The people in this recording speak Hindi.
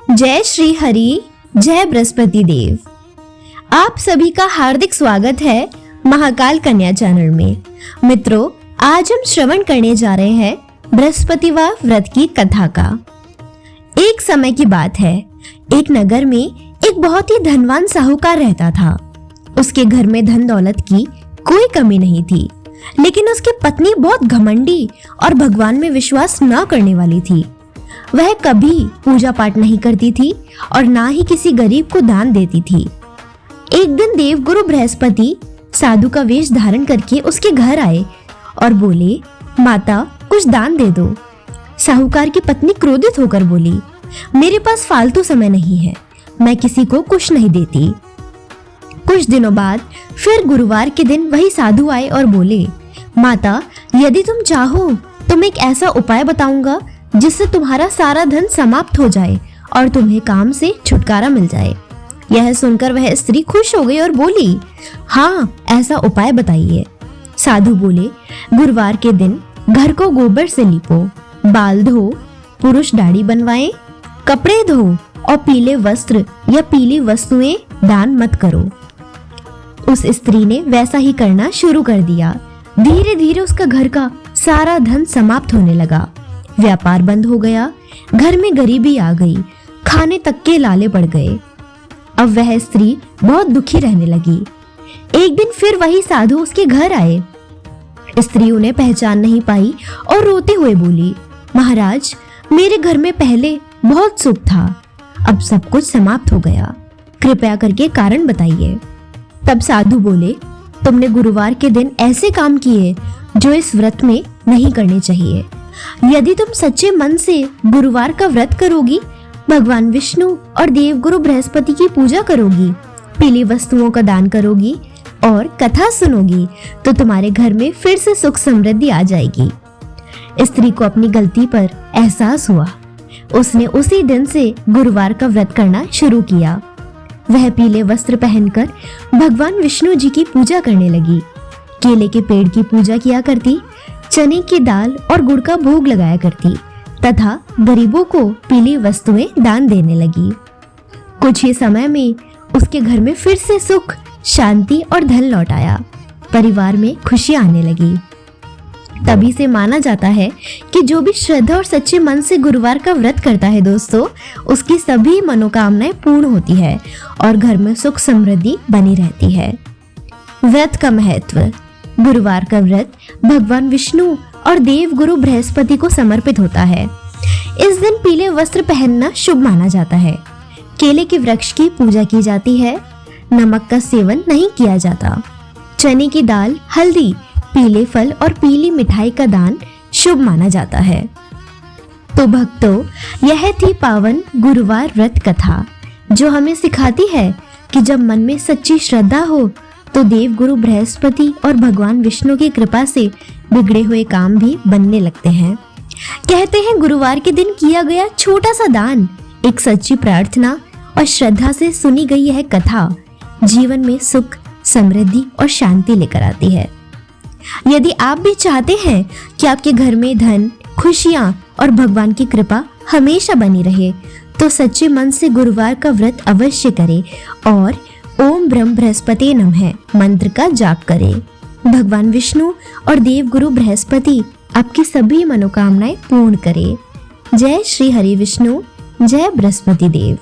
जय श्री हरि, जय बृहस्पति देव। आप सभी का हार्दिक स्वागत है महाकाल कन्या चैनल में। मित्रों, आज हम श्रवण करने जा रहे हैं बृहस्पतिवार व्रत की कथा का। एक समय की बात है, एक नगर में एक बहुत ही धनवान साहूकार रहता था। उसके घर में धन दौलत की कोई कमी नहीं थी, लेकिन उसकी पत्नी बहुत घमंडी और भगवान में विश्वास न करने वाली थी। वह कभी पूजा पाठ नहीं करती थी और ना ही किसी गरीब को दान देती थी। एक दिन देवगुरु बृहस्पति साधु का वेश धारण करके उसके घर आए और बोले, माता कुछ दान दे दो। साहूकार की पत्नी क्रोधित होकर बोली, मेरे पास फालतू समय नहीं है, मैं किसी को कुछ नहीं देती। कुछ दिनों बाद फिर गुरुवार के दिन वही साधु आए और बोले, माता यदि तुम चाहो तो मैं एक ऐसा उपाय बताऊंगा जिससे तुम्हारा सारा धन समाप्त हो जाए और तुम्हें काम से छुटकारा मिल जाए। यह सुनकर वह स्त्री खुश हो गई और बोली, हाँ ऐसा उपाय बताइए। साधु बोले, गुरुवार के दिन घर को गोबर से लीपो, बाल धो, पुरुष दाढ़ी बनवाएं, कपड़े धो और पीले वस्त्र या पीली वस्तुएं दान मत करो। उस स्त्री ने वैसा ही करना शुरू कर दिया। धीरे धीरे उसका घर का सारा धन समाप्त होने लगा। व्यापार बंद हो गया, घर में गरीबी आ गई, खाने तक के लाले पड़ गए। अब वह स्त्री बहुत दुखी रहने लगी। एक दिन फिर वही साधु उसके घर आए। स्त्री उन्हें पहचान नहीं पाई और रोते हुए बोली, महाराज मेरे घर में पहले बहुत सुख था, अब सब कुछ समाप्त हो गया, कृपया करके कारण बताइए। तब साधु बोले, तुमने गुरुवार के दिन ऐसे काम किए जो इस व्रत में नहीं करने चाहिए। यदि तुम सच्चे मन से गुरुवार का व्रत करोगी, भगवान विष्णु और देवगुरु बृहस्पति की पूजा करोगी, पीली वस्तुओं का दान करोगी और कथा सुनोगी, तो तुम्हारे घर में फिर से सुख समृद्धि आ जाएगी। स्त्री को अपनी गलती पर एहसास हुआ। उसने उसी दिन से गुरुवार का व्रत करना शुरू किया। वह पीले वस्त्र पहनकर भगवान विष्णु जी की पूजा करने लगी। केले के पेड़ की पूजा किया करती, चने की दाल और गुड़ का भोग लगाया करती तथा गरीबों को पीली वस्तुएं दान देने लगी। कुछ ही समय में उसके घर में फिर से सुख, शांति और धन लौट आया। परिवार में खुशी आने लगी। तभी से माना जाता है कि जो भी श्रद्धा और सच्चे मन से गुरुवार का व्रत करता है दोस्तों, उसकी सभी मनोकामनाएं पूर्ण होती है और घर में सुख समृद्धि बनी रहती है। व्रत का महत्व। गुरुवार का व्रत भगवान विष्णु और देवगुरु बृहस्पति को समर्पित होता है। इस दिन पीले वस्त्र पहनना शुभ माना जाता है। केले के वृक्ष की पूजा की जाती है। नमक का सेवन नहीं किया जाता। चने की दाल, हल्दी, पीले फल और पीली मिठाई का दान शुभ माना जाता है। तो भक्तों, यह थी पावन गुरुवार व्रत कथा, जो हमें सिखाती है कि जब मन में सच्ची श्रद्धा हो तो देवगुरु बृहस्पति और भगवान विष्णु की कृपा से बिगड़े हुए काम भी बनने लगते हैं। कहते हैं गुरुवार के दिन किया गया छोटा सा दान, एक सच्ची प्रार्थना और श्रद्धा से सुनी गई यह कथा जीवन में सुख, समृद्धि और शांति लेकर आती है। यदि आप भी चाहते हैं कि आपके घर में धन, खुशियां और भगवान की कृपा हमेशा बनी रहे, तो सच्चे मन से गुरुवार का व्रत अवश्य करें और ओम ब्रह्म बृहस्पति नमः मंत्र का जाप करें। भगवान विष्णु और देवगुरु बृहस्पति आपकी सभी मनोकामनाएं पूर्ण करें। जय श्री हरि विष्णु, जय बृहस्पति देव।